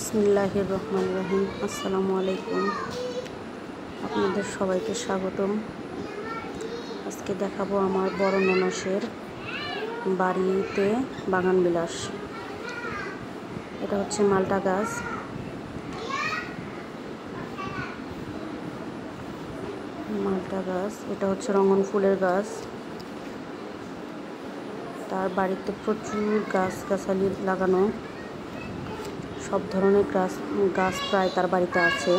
বিসমিল্লাহির রহমানির রহিম। আসসালামু আলাইকুম, আপনাদের সবাইকে স্বাগতম। আজকে দেখাবো আমার বড় ননসের বাড়িতে বাগান বিলাস। এটা হচ্ছে মালটা গাছ। এটা হচ্ছে রঙন ফুলের গাছ। তার বাড়িতে প্রচুর গাছগাছালি লাগানো, সব ধরনের গাছ প্রায় তার বাড়িতে আছে।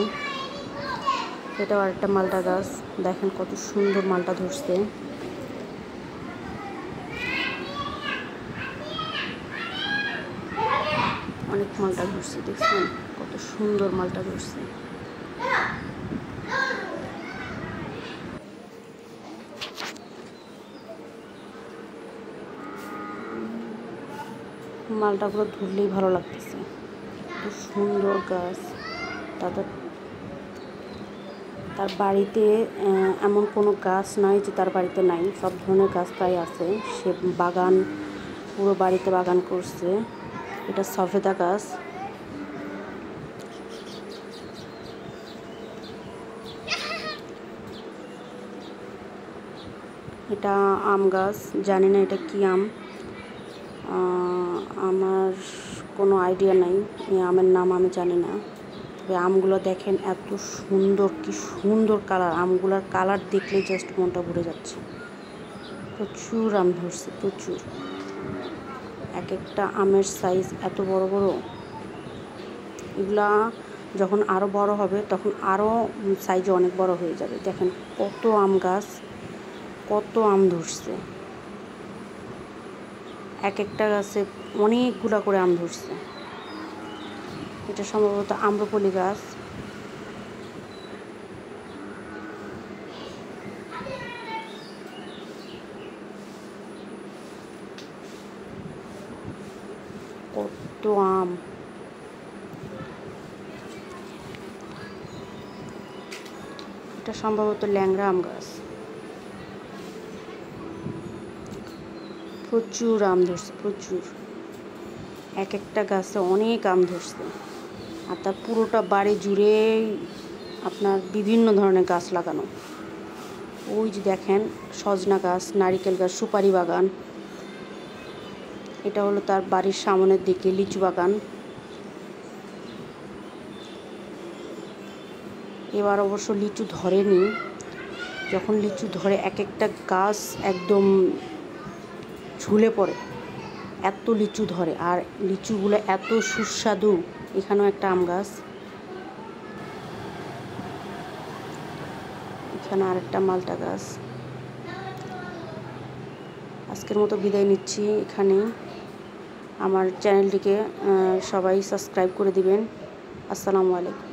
এটাও আরেকটা মালটা গাছ। দেখেন কত সুন্দর মালটা ধরছে। অনেক মালটা ধরছে, দেখছেন কত সুন্দর মালটা ধরছে। মালটাগুলো ধরলেই ভালো লাগতেছে, কত সুন্দর গাছ। তার বাড়িতে এমন কোনো গাছ নাই যে তার বাড়িতে নাই, সব ধরনের গাছ প্রায় আছে। সে বাগান, পুরো বাড়িতে বাগান করছে। এটা সফেদা গাছ। এটা আম গাছ। জানি না এটা কি আম, আমার কোনো আইডিয়া নাই, এই আমের নাম আমি জানি না। তবে আমগুলো দেখেন এত সুন্দর, কি সুন্দর কালার। আমগুলোর কালার দেখলে জাস্ট মনটা ভরে যাচ্ছে। প্রচুর আম ধরছে, প্রচুর। এক একটা আমের সাইজ এত বড় বড়। এগুলা যখন আরও বড় হবে তখন আরও সাইজে অনেক বড় হয়ে যাবে। দেখেন কত আম গাছ, কত আম ধরছে। এক একটা গাছে অনেকগুলা করে আম ধরছে। এটা সম্ভবত আম্রপলি গাছ। কত আম। এটা সম্ভবত ল্যাংড়া আম গাছ। প্রচুর আম ধরছে, প্রচুর। এক একটা গাছে অনেক আম ধরছে। আর তার পুরোটা বাড়ি জুড়েই আপনার বিভিন্ন ধরনের গাছ লাগানো। ওই যে দেখেন সজনা গাছ, নারিকেল গাছ, সুপারি বাগান। এটা হলো তার বাড়ির সামনের দিকে লিচু বাগান। এবার অবশ্য লিচু ধরেনি। যখন লিচু ধরে এক একটা গাছ একদম ঝুলে পড়ে, এত লিচু ধরে। আর লিচুগুলো এত সুস্বাদু। এখানেও একটা আম গাছ, এখানে আরেকটা মালটা গাছ। আজকের মতো বিদায় নিচ্ছি এখানেই। আমার চ্যানেলটিকে সবাই সাবস্ক্রাইব করে দিবেন। আসসালামু আলাইকুম।